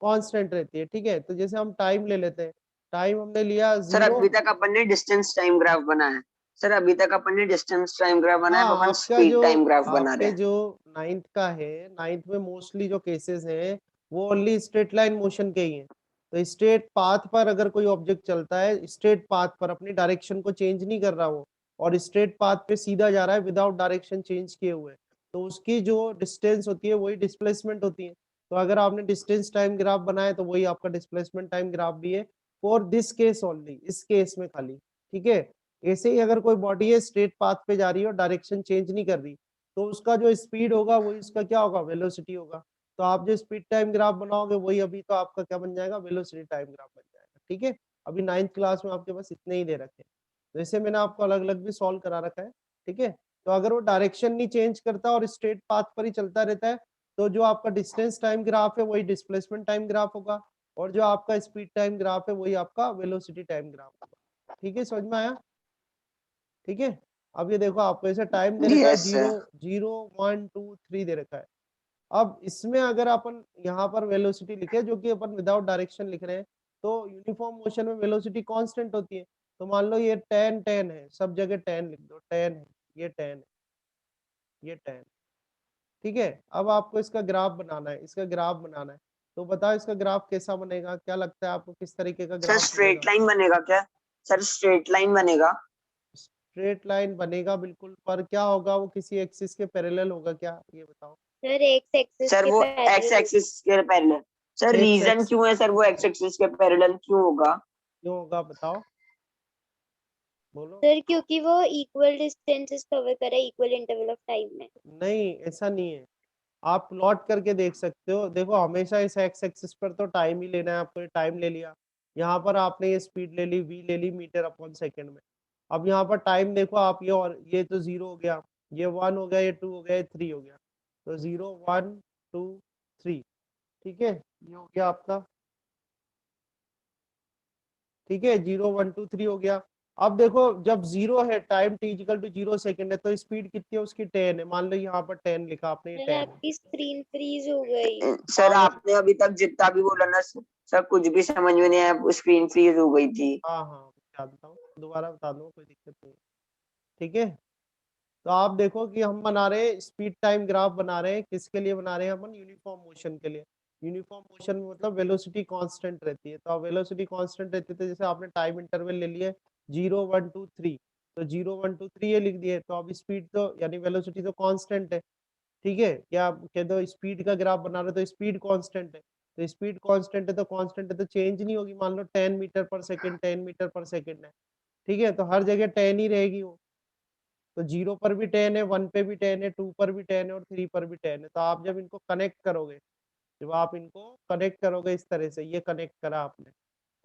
कांस्टेंट रहती है। ठीक है, तो जैसे हम टाइम ले लेते हैं, टाइम हमने लिया सर 0। अभी तक अपन ने डिस्टेंस टाइम ग्राफ बनाया है। सर अभी तक अपन ने डिस्टेंस टाइम ग्राफ बनाया, अब हाँ, अपन आपका जो स्पीड टाइम ग्राफ बना रहे आपके हैं। जो नाइन्थ का है, नाइन्थ में मोस्टली जो केसेस हैं वो ओनली स्ट्रेट लाइन मोशन के ही हैं। तो स्ट्रेट पाथ पर अगर कोई ऑब्जेक्ट चलता है, स्ट्रेट पाथ पर अपनी डायरेक्शन को चेंज नहीं कर रहा वो, और स्ट्रेट पाथ पे सीधा जा रहा है विदाउट डायरेक्शन चेंज किए हुए, तो उसकी जो डिस्टेंस होती है वही डिस्प्लेसमेंट होती है। तो अगर आपने डिस्टेंस टाइम ग्राफ बनाया तो वही आपका डिस्प्लेसमेंट टाइम ग्राफ भी है, फॉर दिस केस ओनली, इस केस में खाली। ठीक है, ऐसे ही अगर कोई बॉडी है स्ट्रेट पाथ पे जा रही है और डायरेक्शन चेंज नहीं कर रही, तो उसका जो स्पीड होगा वो इसका क्या होगा, वेलोसिटी होगा। तो आप जो स्पीड टाइम ग्राफ बनाओगे वही अभी तो आपका क्या बन जाएगा, वेलोसिटी टाइम ग्राफ बन जाएगा। ठीक है, अभी 9th क्लास में आपके पास इतने ही दे रखे हैं, तो इसे मैंने आपको अलग अलग भी सॉल्व करा रखा है। ठीक है, तो अगर वो डायरेक्शन नहीं चेंज करता और स्ट्रेट पाथ पर ही चलता रहता है, तो जो आपका डिस्टेंस टाइम ग्राफ है वही डिस्प्लेसमेंट टाइम ग्राफ होगा, और जो आपका स्पीड टाइम ग्राफ है वही आपका वेलोसिटी टाइम ग्राफ होगा। ठीक है, समझ में आया। ठीक है, अब ये देखो आपको ऐसे टाइम दे रखा है, यस सर। 0 0 1 2 3 दे रखा है। अब इसमें अगर अपन यहाँ पर वेलोसिटी लिखे जो कि अपन विदाउट डायरेक्शन लिख रहे हैं, तो यूनिफॉर्म मोशन में वेलोसिटी कांस्टेंट होती है। तो मान लो ये 10 है, सब जगह 10 लिख दो, 10 है, ये 10 है, ये 10। ठीक है, अब आपको इसका ग्राफ बनाना है, इसका ग्राफ बनाना है। तो बताओ इसका ग्राफ कैसा बनेगा, क्या लगता है आपको किस तरीके का सर ग्राफ स्ट्रेट बनेगा। लाइन बनेगा क्या? सर स्ट्रेट लाइन बनेगा। स्ट्रेट लाइन बनेगा बिल्कुल, पर क्या होगा, वो किसी एक्सिस के पैरेलल होगा क्या, ये बताओ। सर एक्स एक्सिस सर के वो एक्स पैरेलल एक्सिस के पैरेलल। सर एक्स रीजन एक्स क्यों है सर वो एक्स एक्सिस के पैरेलल क्यों होगा? क्यों होगा बताओ, बोलो। सर, क्योंकि वो इक्वल डिस्टेंसेस कवर कर रहा है इक्वल इंटरवल ऑफ टाइम में। नहीं, ऐसा नहीं है, आप प्लॉट करके देख सकते हो। देखो हमेशा इस एक्स एक्सिस पर तो टाइम ही लेना है आपको, टाइम ले लिया। यहाँ पर आपने ये स्पीड ले ली, वी ले ली मीटर अपॉन सेकेंड में। अब यहाँ पर टाइम देखो आप, ये और ये तो 0 हो गया, ये 1 हो गया, ये 2 हो गया, ये 3 हो गया। तो 0 1 2 3, ठीक है, ये हो गया आपका, ठीक है, 0 1 2 3 हो गया। अब देखो जब 0 है, time t equal to 0 second है, तो स्पीड कितनी है उसकी 10 है। मान लो यहाँ पर 10 लिखा आपने, ये सर 10 है। आपकी स्क्रीन फ्रीज हो गई। सर हाँ आपने अभी तक जितना भी बोला ना सर कुछ भी समझ में नहीं आया, स्क्रीन फ्रीज हो गई थी। हाँ हाँ, जानता हूँ, दोबारा बता दूँ, कोई दिक्कत नहीं है, ठीक है। तो आप देखो कि हम बना रहे हैं स्पीड टाइम ग्राफ, बना रहे हैं किसके लिए बना रहे हैं अपन, यूनिफॉर्म मोशन के लिए। यूनिफॉर्म मोशन में मतलब वेलोसिटी कांस्टेंट रहती है, तो अब वेलोसिटी कांस्टेंट रहती है, तो जैसे आपने टाइम इंटरवल ले लिए 0 1 2 3, तो 0 1 2 3 ये लिख दिए, तो अब स्पीड तो यानी वेलोसिटी तो कांस्टेंट है, ठीक है। क्या आप कह दो स्पीड का ग्राफ बना रहे हो, तो स्पीड कांस्टेंट है, तो स्पीड कांस्टेंट है तो कांस्टेंट है तो चेंज नहीं होगी। मान लो 10 metre per second, 10 metre per second है, ठीक है, तो हर जगह 10 ही रहेगी वो। तो 0 पर भी 10 है, 1 पे भी 10 है, 2 पर भी 10 है और 3 पर भी 10 है। तो आप जब इनको कनेक्ट करोगे, जब आप इनको कनेक्ट करोगे इस तरह से, ये कनेक्ट करा आपने,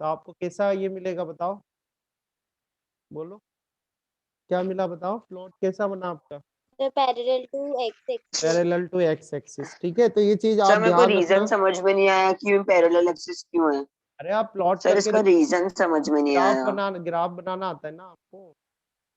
तो आपको कैसा ये मिलेगा बताओ, बोलो क्या मिला बताओ, प्लॉट कैसा बना आपका, sir parallel to X axis. Parallel to X axis, ठीक है। तो ये चीज सर आप मेरे को ध्यान रीजन रखना। समझ में नहीं आया कि पैरेलल एक्सिस क्यों है। अरे आप प्लॉट सर करके इसका रीजन समझ में नहीं आया। ग्राफ बनाना आता है ना आपको।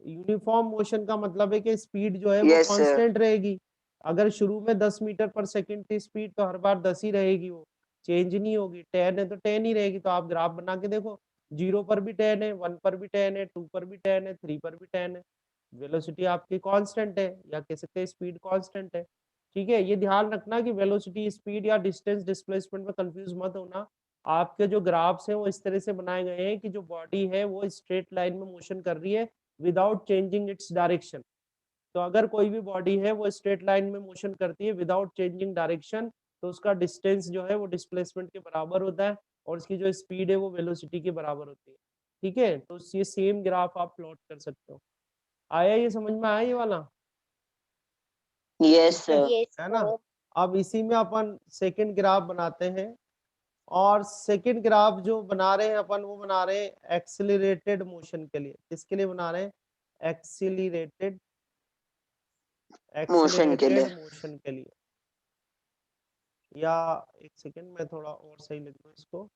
यूनिफॉर्म मोशन का मतलब है कि स्पीड जो है वो यस सर। कांस्टेंट रहेगी। अगर शुरू में 10 मीटर पर सेकंड थी स्पीड, तो हर बार 10 ही रहेगी, वो चेंज नहीं होगी। 10 है तो 10 ही रहेगी। तो आप ग्राफ बना के देखो, 0 पर भी 10 है, 1 पर भी 10 है, 2 पर भी 10 है, 3 पर भी 10 है। वेलोसिटी आपकी कांस्टेंट है, या कह सकते हैं स्पीड कांस्टेंट है, ठीक है। ये ध्यान रखना कि वेलोसिटी, स्पीड या डिस्टेंस डिस्प्लेसमेंट में कंफ्यूज मत होना। आपके जो ग्राफ्स हैं वो इस तरह से बनाए गए हैं कि जो बॉडी है वो स्ट्रेट लाइन में मोशन कर रही है विदाउट चेंजिंग इट्स डायरेक्शन। तो अगर कोई भी बॉडी है वो स्ट्रेट लाइन में मोशन करती है विदाउट चेंजिंग डायरेक्शन, तो उसका डिस्टेंस जो है वो डिस्प्लेसमेंट के बराबर होता है, और उसकी जो स्पीड है वो वेलोसिटी के बराबर होती है, ठीक है। तो ये सेम ग्राफ आप प्लॉट कर सकते हो। आया, ये समझ में आया ये वाला, यस ठीक है सर। यस है ना। सर। अब इसी में अपन सेकंड ग्राफ बनाते हैं, और सेकंड ग्राफ जो बना रहे हैं अपन, वो बना रहे हैं एक्सिलरेटेड मोशन के लिए। किसके लिए बना रहे हैं, एक्सिलरेटेड मोशन के एक्सिलरेटेड लिए। मोशन के लिए। या एक सेकंड, मैं थोड़ा और सही लिख दूं इसको।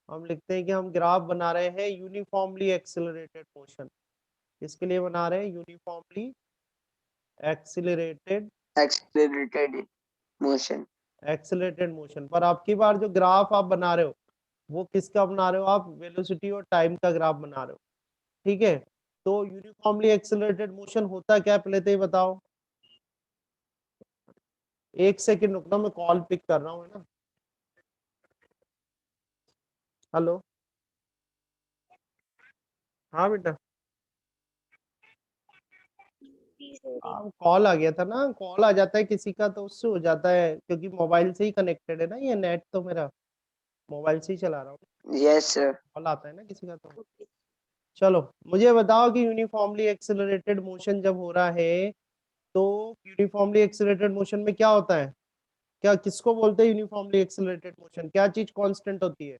हम लिखते हैं कि हम ग्राफ बना रहे हैं यूनिफॉर्मली एक्सिलरेटेड मोशन। किसके लिए बना रहे हैं, uniformly accelerated accelerated motion. Accelerated motion. पर आपकी बार जो ग्राफ आप बना रहे हो, वो किसका बना रहे हो, आप वेलोसिटी और टाइम का ग्राफ बना रहे हो, ठीक है। तो यूनिफॉर्मली एक्सिलरेटेड मोशन होता क्या, पहले तो ये बताओ। एक सेकंड रुकना, मैं कॉल पिक कर रहा हूँ, है ना। हेलो, हाँ बेटा, आप कॉल आ गया था ना, कॉल आ जाता है किसी का तो उससे हो जाता है, क्योंकि मोबाइल से ही कनेक्टेड है ना ये नेट, तो मेरा मोबाइल से ही चला रहा हूँ। Yes sir. कॉल आता है ना किसी का तो। चलो मुझे बताओ कि यूनिफॉर्मली एक्सिलरेटेड मोशन जब हो रहा है, तो यूनिफॉर्मली एक्सिलरेटेड मोशन में क्या होता है, क्या किसको बोलते हैं यूनिफॉर्मली एक्सिलरेटेड मोशन, क्या चीज कांस्टेंट होती है।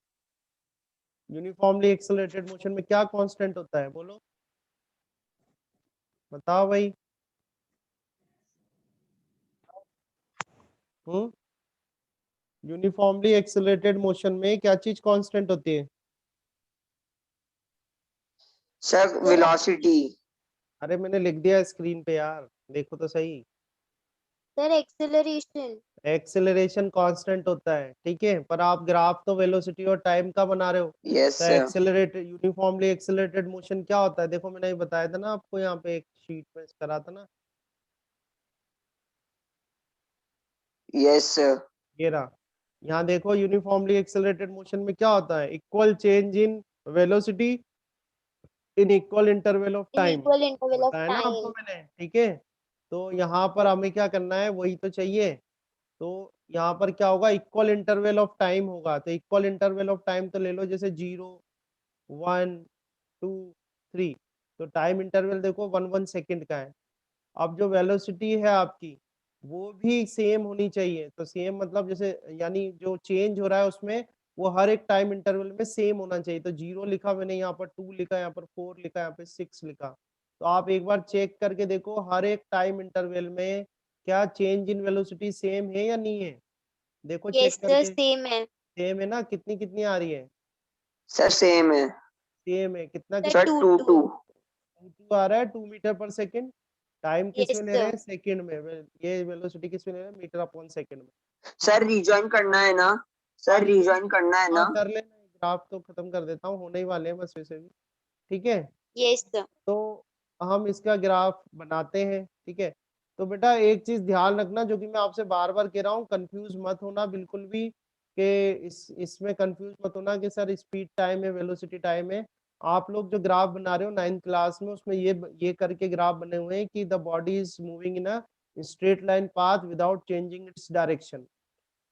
यूनिफॉर्मली एक्सिलरेटेड मोशन में क्या कांस्टेंट होता है, बोलो बताओ भाई। हम्म, यूनिफॉर्मली एक्सिलरेटेड मोशन में क्या चीज कांस्टेंट होती है। Sir velocity. अरे मैंने लिख दिया स्क्रीन पे यार, देखो तो सही। Sir acceleration. एक्सेलरेशन कांस्टेंट होता है, ठीक है, पर आप ग्राफ तो वेलोसिटी और टाइम का बना रहे हो। यस तो sir. Accelerated, uniformly accelerated motion क्या होता है, देखो मैंने ये बताया था ना आपको, यहाँ पे एक शीट में करा था ना, यस सर। ये रहा। यहाँ देखो यूनिफॉर्मली एक्सेलरेटेड मोशन में क्या होता है, equal change in velocity in equal interval of in time, equal interval of बताया ना आपको time. मैंने, ठीक है। तो यहाँ पर हमें क्या करना है, वही तो चाहिए। तो यहाँ पर क्या होगा, इक्वल इंटरवल ऑफ टाइम होगा। तो इक्वल इंटरवल ऑफ टाइम तो ले लो जैसे 0, 1, 2, 3। तो टाइम इंटरवल देखो 1 सेकंड का है। अब जो वेलोसिटी है आपकी वो भी सेम होनी चाहिए। तो सेम मतलब जैसे यानी जो चेंज हो रहा है उसमें वो हर एक टाइम इंटरवल में सेम होना चाहिए। तो 0 लिखा मैंने, यहाँ पर 2 लिखा, यहाँ पर 4 लिखा, यहाँ पे 6 लिखा। तो आप एक बार चेक करके देखो हर एक टाइम इंटरवल में क्या चेंज इन वेलोसिटी सेम है या नहीं है। देखो चेक Yes, sir, करके, same है. सेम है ना, कितनी कितनी आ रही है, सर सेम है। सेम है, कितना Sir, कितना, सर 2 टू 2. टू। 2 आ रहा है, 2 मीटर पर सेकंड। टाइम किस Yes, में ले रहे sir. हैं, सेकंड में। ये वेलोसिटी किस में ले रहे हैं, मीटर अपॉन सेकंड में। सर रिजॉइन करना है ना, हाँ, सर रिजॉइन करना है हाँ ना। कर लेना, ग्राफ तो खत्म कर देता हूँ, होने ही वाले हैं बस वैसे भी, ठीक है। Yes, sir. तो हम इसका ग्राफ बनाते हैं, ठीक है। तो बेटा एक चीज ध्यान रखना, जो कि मैं आपसे बार बार कह रहा हूँ, कंफ्यूज मत होना बिल्कुल भी, कि इसमें कंफ्यूज मत होना कि सर स्पीड टाइम है, वेलोसिटी टाइम है। आप लोग जो ग्राफ बना रहे हो 9th क्लास में, उसमें ये करके ग्राफ बने हुए हैं कि the body is moving in a straight line path without changing its direction.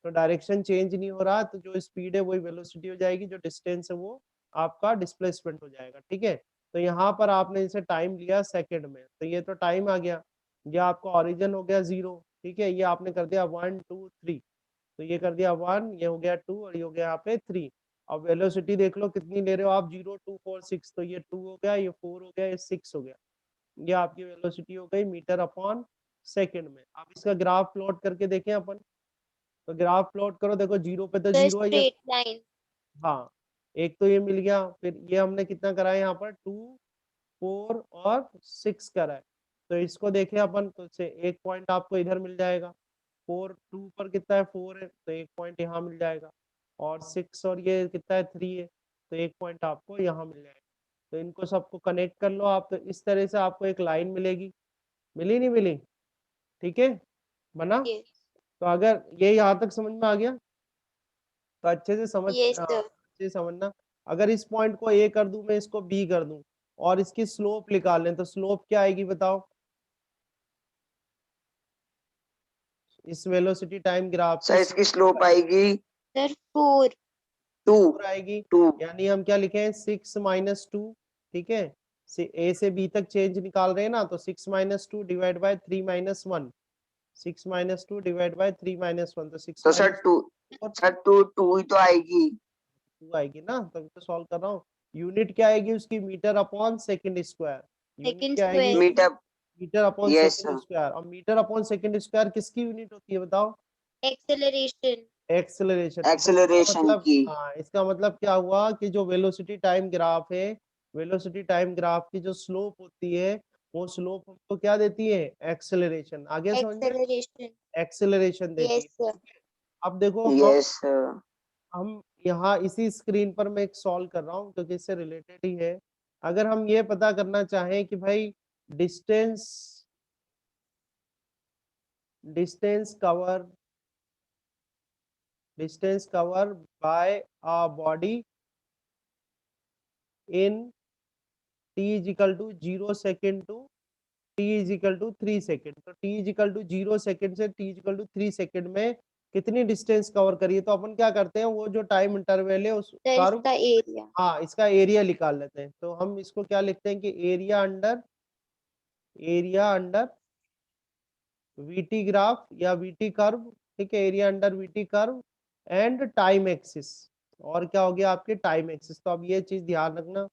तो डायरेक्शन चेंज नहीं हो रहा, तो जो स्पीड है वही वेलोसिटी हो जाएगी, जो डिस्टेंस है वो आपका डिस्प्लेसमेंट हो जाएगा, ठीक है। तो यहाँ पर आपने इसे टाइम लिया सेकंड में, तो ये तो टाइम आ गया। ये आपका ओरिजिन हो गया 0, ठीक है। ये आपने कर दिया 1 2 3, तो ये कर दिया 1, ये हो गया 2 और ये हो गया यहाँ पे 3। अब वेलोसिटी देख लो कितनी ले रहे हो आप, 0 2 4 6, तो ये 2 हो गया, ये 4 हो गया, ये 6 हो गया। ये आपकी वेलोसिटी हो गई मीटर अपॉन सेकंड में। अब इसका ग्राफ प्लॉट करके देखें अपन। तो ग्राफ प्लॉट करो, देखो 0 पे तो The 0 है ये, straight line. हाँ। एक तो ये मिल गया, फिर ये हमने कितना करा है यहाँ पर 2 4 और 6 करा है। तो इसको देखें अपन, तो से एक पॉइंट आपको इधर मिल जाएगा। 4 2 पर कितना है, 4 है, तो एक पॉइंट यहाँ मिल जाएगा। और 6 और ये कितना है, 3 है, तो एक पॉइंट आपको यहाँ मिल जाएगा। तो इनको सबको कनेक्ट कर लो आप, तो इस तरह से आपको एक लाइन मिलेगी। मिली नहीं मिली, ठीक है, बना। Yes. तो अगर ये यहाँ तक समझ में आ गया तो अच्छे से Yes, sir. अच्छे से समझना। अगर इस पॉइंट को ए कर दूं, मैं इसको बी कर दूं और इसकी स्लोप निकाल लें, तो स्लोप क्या आएगी बताओ, इस वेलोसिटी टाइम ग्राफ सर की इसकी स्लोप स्लोप आएगी Sir, 4. 2 आएगी। 2। यानी हम क्या लिखे हैं, 6 - 2, ठीक है। ए से बी तक चेंज निकाल रहे हैं ना, तो 6 - 2 डिवाइड बाय 3 - 1, 6 - 2 डिवाइड बाय 3 - 1, तो 6 तो सर - 2, 4 सर 2 ही तो आएगी। 2 आएगी ना, तभी तो सॉल्व कर रहा हूँ। यूनिट क्या आएगी उसकी, metre upon second square. Unit Second क्या आएगी, square. Metre. Metre upon yes second sir. Square. और मीटर अपॉन सेकंड स्क्वायर किसकी यूनिट होती है बताओ, Acceleration. एक्सेलरेशन। तो इसका एक्सेलरेशन मतलब, की। हाँ, इसका मतलब क्या हुआ कि जो वेलोसिटी टाइम ग्राफ है, वेलोसिटी टाइम ग्राफ की जो स्लोप होती है, वो स्लोप हमको क्या देती है, एक्सेलरेशन। आगे समझ में, Acceleration. एक्सेलरेशन देती Yes, है, sir. ठीक है। अब देखो यस सर। हम यहाँ इसी स्क्रीन पर मैं एक सॉल्व कर रहा हूँ क्योंकि इससे रिलेटेड ही है। अगर हम ये पता करना चाहें कि भाई distance distance cover distance cover by a body in t is equal to 0 second to t is equal to 3 second. तो t is equal to 0 second से t is equal to 3 second में कितनी डिस्टेंस कवर करिए। तो अपन क्या करते हैं, वो जो टाइम इंटरवल है उस Sir, कर्व, इसका area. हाँ, इसका एरिया निकाल लेते हैं। तो हम इसको क्या लिखते हैं कि एरिया अंडर वीटी ग्राफ या वीटी कर्व, ठीक है, area under VT curve and time axis. और क्या हो गया आपके टाइम एक्सिस। तो अब ये चीज ध्यान रखना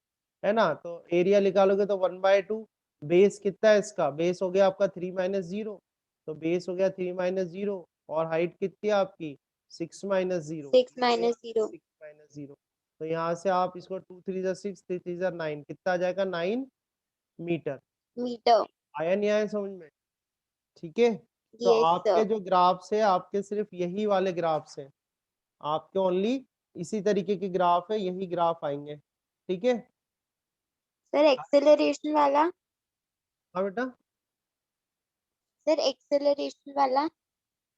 है ना। तो एरिया निकालोगे तो 1/2, बेस कितना है इसका, बेस हो गया आपका 3 - 0, तो बेस हो गया 3 - 0 और हाइट कितनी है आपकी 6 - 0, 6 minus 0. 6 - 0। तो यहाँ से आप इसको 2 3 जा 6 3 3 जा 9, कितना आ जाएगा 9 मीटर। Meter. आया नहीं आया समझ में, ठीक है। तो Yes, आपके sir. जो ग्राफ्स है, आपके सिर्फ यही वाले ग्राफ्स हैं, आपके ओनली इसी तरीके के ग्राफ है, यही ग्राफ आएंगे, ठीक है। Sir, acceleration वाला. हाँ बेटा, Sir, acceleration वाला.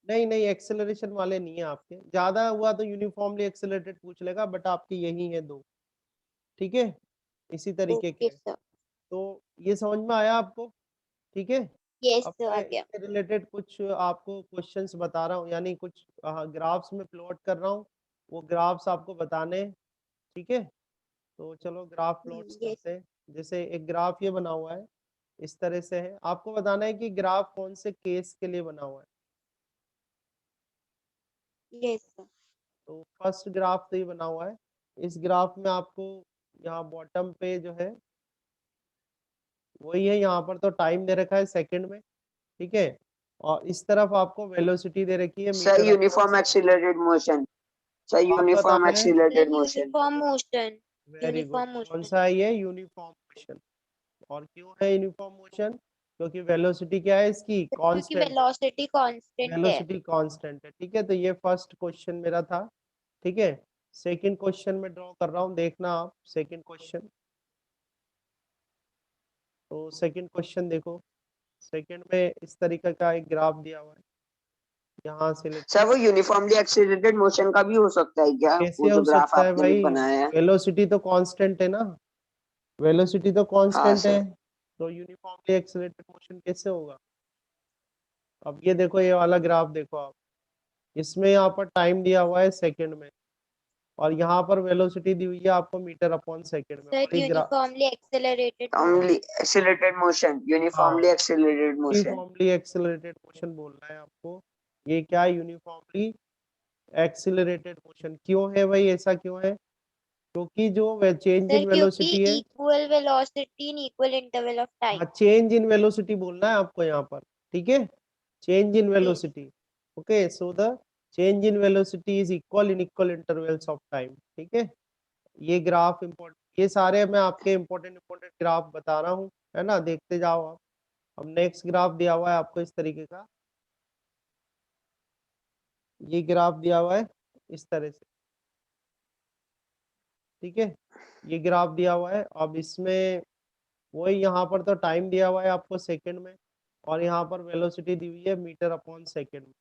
नहीं नहीं, एक्सेलरेशन वाले नहीं है आपके, ज्यादा हुआ तो यूनिफॉर्मली एक्सेलरेटेड पूछ लेगा, बट आपके यही है दो, ठीक है। इसी तरीके के Okay, sir. तो ये समझ में आया आपको? ठीक है। Yes, अब sir. आ मैं गया. इससे रिलेटेड कुछ आपको क्वेश्चंस बता रहा हूँ, यानी कुछ ग्राफ्स में प्लॉट कर रहा हूँ, वो ग्राफ्स आपको बताने हैं, ठीक है। तो चलो ग्राफ प्लॉट्स Yes. करते हैं। जैसे एक ग्राफ ये बना हुआ है, इस तरह से है। आपको बताना है कि ग्राफ कौन से केस के लिए बना हुआ है। Yes, sir. तो फर्स्ट ग्राफ तो ये बना हुआ है। इस ग्राफ में आपको यहाँ बॉटम पे जो है वही है, यहाँ पर तो टाइम दे रखा है सेकंड में, ठीक है। और इस तरफ आपको वेलोसिटी दे रखी है sir metre upon uniform accelerated motion, sir आपको यूनिफॉर्म बताना है। Sir, accelerated motion. uniform motion. Very good. Uniform कौन motion. सा है ये? Uniform motion. और क्यों है यूनिफॉर्म मोशन? क्योंकि वेलोसिटी क्या है इसकी? क्योंकि कांस्टेंट है। velocity constant है. वेलोसिटी कांस्टेंट है, ठीक है। तो ये फर्स्ट क्वेश्चन मेरा था, ठीक है। सेकंड क्वेश्चन में ड्रॉ कर रहा हूँ, देखना आप सेकंड क्वेश्चन। तो सेकंड क्वेश्चन देखो, सेकंड में इस तरीके का एक ग्राफ दिया हुआ है, यहाँ से लेके सर वो यूनिफॉर्मली एक्सीलरेटेड मोशन का भी हो सकता है क्या, कैसे वो जो हो ग्राफ सकता है आपने भी भाई? बनाया है? वेलोसिटी तो कांस्टेंट है ना, वेलोसिटी तो हाँ कांस्टेंट है, सर। तो यूनिफॉर्मली एक्सीलरेटेड मोशन कैसे होगा? अब ये देखो, ये वाला ग्राफ देखो आप, इसमें यहाँ पर टाइम दिया हुआ है सेकंड में, और यहाँ पर वेलोसिटी दी हुई है आपको मीटर अपॉन सेकंड में, Sir, और ये uniformly accelerated motion. Uniformly accelerated motion, uniformly हाँ accelerated motion. Uniformly accelerated motion बोलना है आपको। ये क्या है? Uniformly accelerated motion. क्यों है भाई, ऐसा क्यों है? क्योंकि जो चेंज Sir, इन क्योंकि वेलोसिटी है, equal velocity in equal interval of time. हाँ चेंज इन वेलोसिटी बोलना है आपको यहाँ पर, ठीक है। Change in Yes. Velocity, okay. So the change in velocity is equal in equal intervals of time, ठीक है। ये ग्राफ इम्पोर्टेंट, ये सारे मैं आपके इम्पोर्टेंट ग्राफ बता रहा हूँ, है ना, देखते जाओ आप। अब नेक्स्ट ग्राफ दिया हुआ है आपको इस तरीके का, ये ग्राफ दिया हुआ है इस तरह से, ठीक है। ये ग्राफ दिया हुआ है। अब इसमें वही, यहाँ पर तो टाइम दिया हुआ है आपको सेकंड में, और यहाँ पर वेलोसिटी दी हुई है मीटर अपॉन सेकंड में।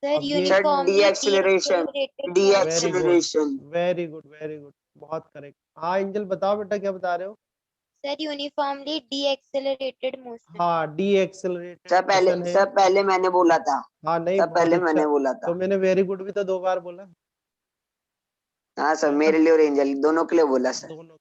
Sir, अब ये sir D uniformly acceleration, deaccelerated D motion. Very good, acceleration. Very good, very good, बहुत करेक्ट। हाँ एंजल बताओ बेटा, क्या बता रहे हो? Sir, uniformly deaccelerated motion. हाँ डी एक्सेलरेटेड सर मोशन है। पहले मैंने बोला था, हाँ नहीं, सर बहुत पहले अच्छा। मैंने बोला तो था। मैंने वेरी गुड भी तो 2 बार बोला, हाँ सर, है ना? मेरे लिए और एंजल दोनों के लिए बोला सर। दोनों